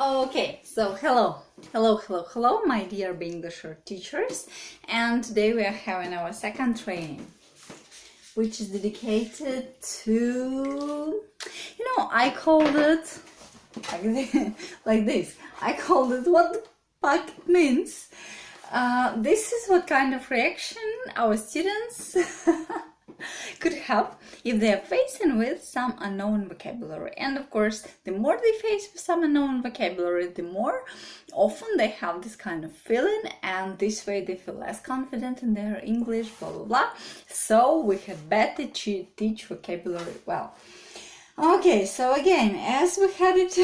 Okay, so hello, my dear English teachers, and today we are having our second training, which is dedicated to, I called it like this. I called it what the fuck it means. This is what kind of reaction our students could have if they are facing with some unknown vocabulary. And of course, the more they face with some unknown vocabulary, the more often they have this kind of feeling, and this way they feel less confident in their English, blah blah blah. So we had better teach vocabulary well. Okay, so again, as we had it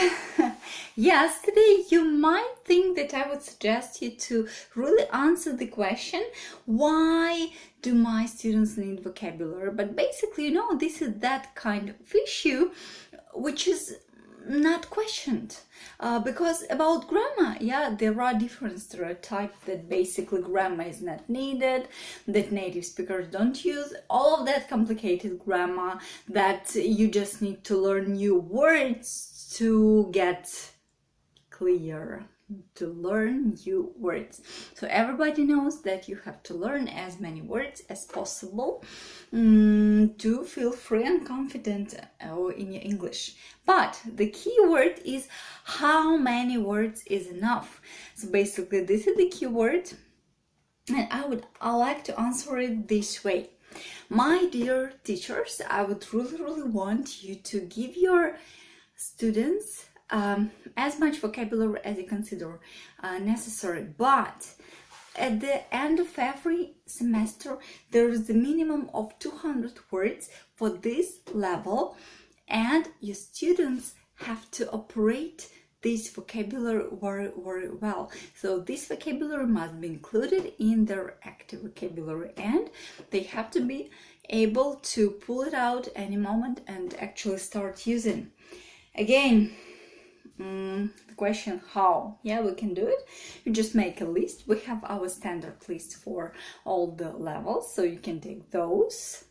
yesterday, you might think that I would suggest you to really answer the question, why do my students need vocabulary? But basically, this is that kind of issue which is not questioned, because about grammar, there are different stereotypes that basically grammar is not needed, that native speakers don't use, all of that complicated grammar, that you just need to learn new words to get clear, to learn new words. So everybody knows that you have to learn as many words as possible to feel free and confident in your English. But the key word is how many words is enough. So basically this is the key word, and I like to answer it this way. My dear teachers, I would really want you to give your students as much vocabulary as you consider necessary, but at the end of every semester there is a minimum of 200 words for this level, and your students have to operate this vocabulary very well. So this vocabulary must be included in their active vocabulary, and they have to be able to pull it out any moment and actually start using. Again, the question how, we can do it. You just make a list. We have our standard list for all the levels, so you can take those.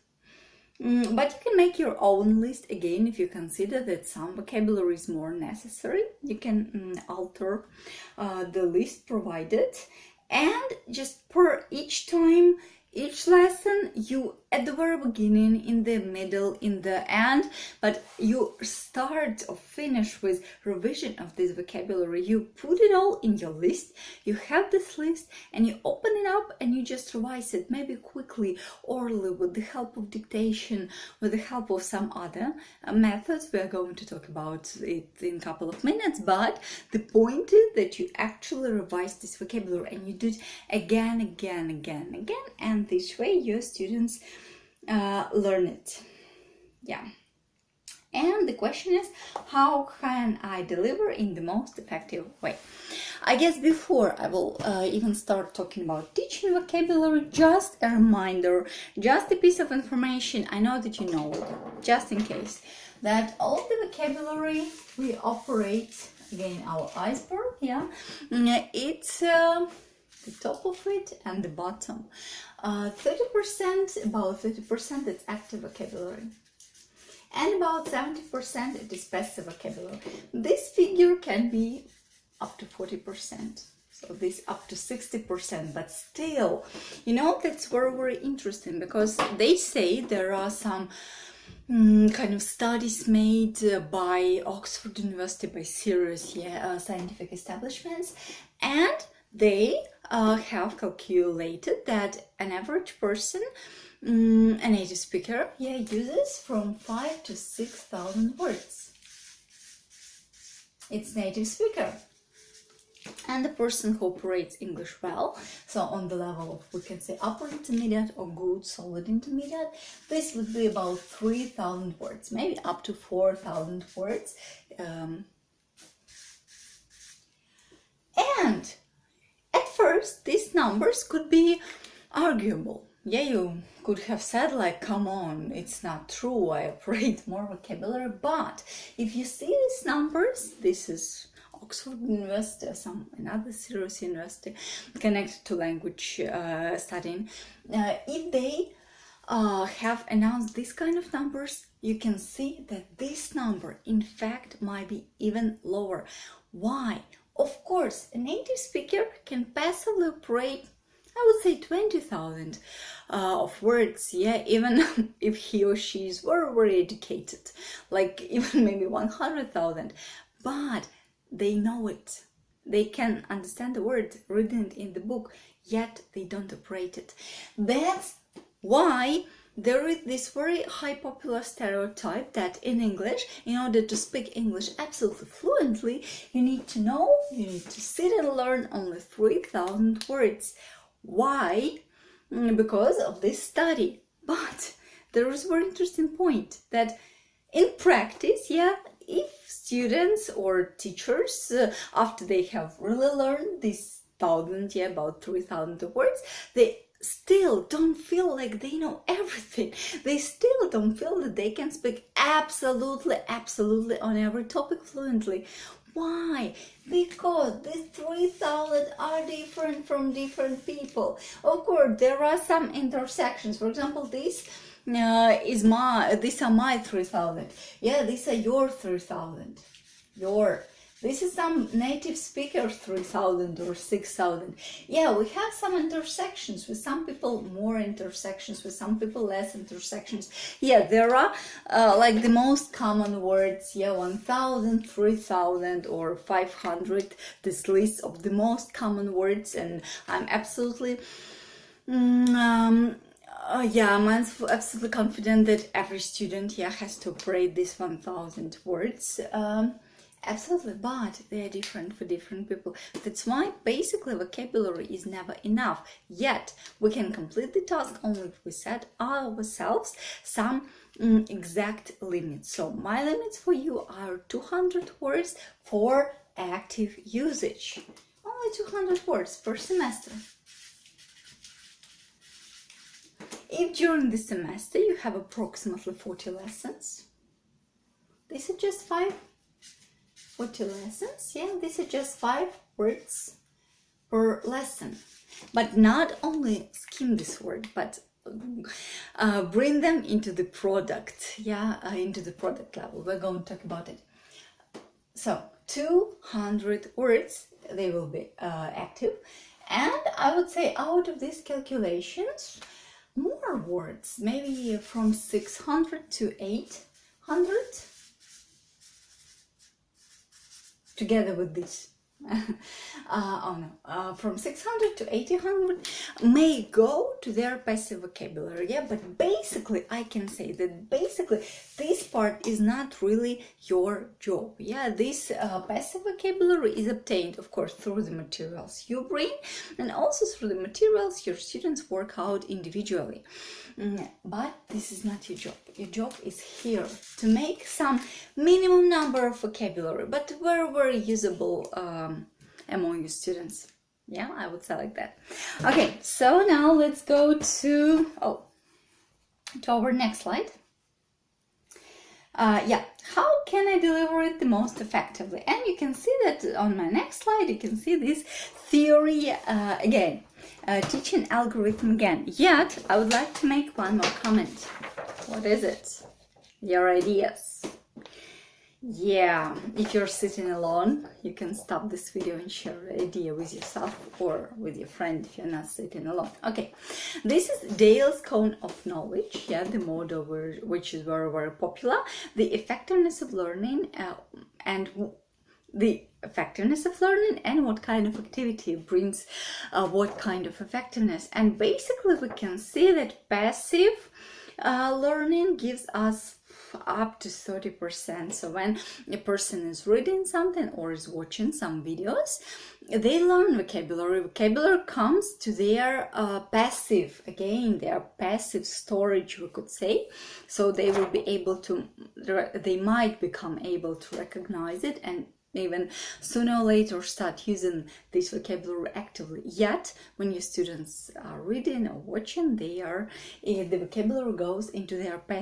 But you can make your own list again if you consider that some vocabulary is more necessary. You can alter the list provided, and just per each time, each lesson, you at the very beginning, in the middle, in the end, but you start or finish with revision of this vocabulary. You put it all in your list, you have this list, and you open it up and you just revise it, maybe quickly, orally, with the help of dictation, with the help of some other methods. We are going to talk about it in a couple of minutes, but the point is that you actually revise this vocabulary and you do it again, and this way your students learn it. And the question is, how can I deliver in the most effective way? I guess before I will even start talking about teaching vocabulary, just a reminder, just a piece of information. I know that you know it, just in case, that all of the vocabulary we operate, again, our iceberg, it's the top of it and the bottom. 30%, about 30%, it's active vocabulary, and about 70% it is passive vocabulary. This figure can be up to 40%, so this up to 60%, but still, that's very interesting, because they say there are some kind of studies made by Oxford University, by serious scientific establishments, and they have calculated that an average person, a native speaker, uses from 5,000 to 6,000 words. It's native speaker. And the person who operates English well, so on the level of, we can say, upper intermediate or good solid intermediate, this would be about 3,000 words, maybe up to 4,000 words. And at first, these numbers could be arguable. You could have said, like, come on, it's not true, I operate more vocabulary. But if you see these numbers, this is Oxford University or another serious university connected to language studying, if they have announced this kind of numbers, you can see that this number in fact might be even lower. Why? Of course, a native speaker can passively operate, I would say, 20,000 of words, yeah, even if he or she is very, very educated, like even maybe 100,000, but they know it. They can understand the word written in the book, yet they don't operate it. That's why there is this very high popular stereotype that in English, in order to speak English absolutely fluently, you need to sit and learn only 3,000 words. Why? Because of this study. But there is a very interesting point that in practice, yeah, if students or teachers, after they have really learned this thousand, yeah, about 3,000 words, they still don't feel like they know everything. They still don't feel that they can speak absolutely on every topic fluently. Why? Because these 3,000 are different from different people. Of course, there are some intersections. For example, these are my 3,000. Yeah, these are your 3,000. This is some native speaker 3,000 or 6,000. Yeah, we have some intersections, with some people more intersections, with some people less intersections. Yeah, there are like the most common words, yeah, 1,000, 3,000 or 500, this list of the most common words, and I'm absolutely I'm absolutely confident that every student, yeah, has to operate these 1,000 words. Absolutely, but they are different for different people. That's why basically vocabulary is never enough. Yet we can complete the task only if we set ourselves some exact limits. So my limits for you are 200 words for active usage. Only 200 words per semester. If during the semester you have approximately 40 lessons, these are just 40 lessons, yeah, these are just 5 words per lesson. But not only skim this word, but bring them into the product, yeah, into the product level. We're going to talk about it. So 200 words, they will be active, and I would say out of these calculations, more words, maybe from 600 to 800, together with this. From 600 to 800 may go to their passive vocabulary, yeah, but basically I can say that basically this part is not really your job, yeah. This passive vocabulary is obtained, of course, through the materials you bring, and also through the materials your students work out individually. But this is not your job. Your job is here to make some minimum number of vocabulary, but very, very usable among your students. Yeah, I would say like that. Okay, so now let's go to our next slide. How can I deliver it the most effectively? And you can see that on my next slide, you can see this theory again, teaching algorithm again. Yet, I would like to make one more comment. What is it? Your ideas. Yeah, if you're sitting alone, you can stop this video and share an idea with yourself or with your friend if you're not sitting alone. Okay, this is Dale's cone of knowledge, yeah, the model which is very, very popular. The effectiveness of learning and what kind of activity brings what kind of effectiveness. And basically we can see that passive learning gives us up to 30%. So when a person is reading something or is watching some videos, they learn vocabulary. Vocabulary comes to their passive, again, their passive storage, we could say. So they will be able to, they might become able to recognize it and even sooner or later start using this vocabulary actively. Yet when your students are reading or watching, the vocabulary goes into their passive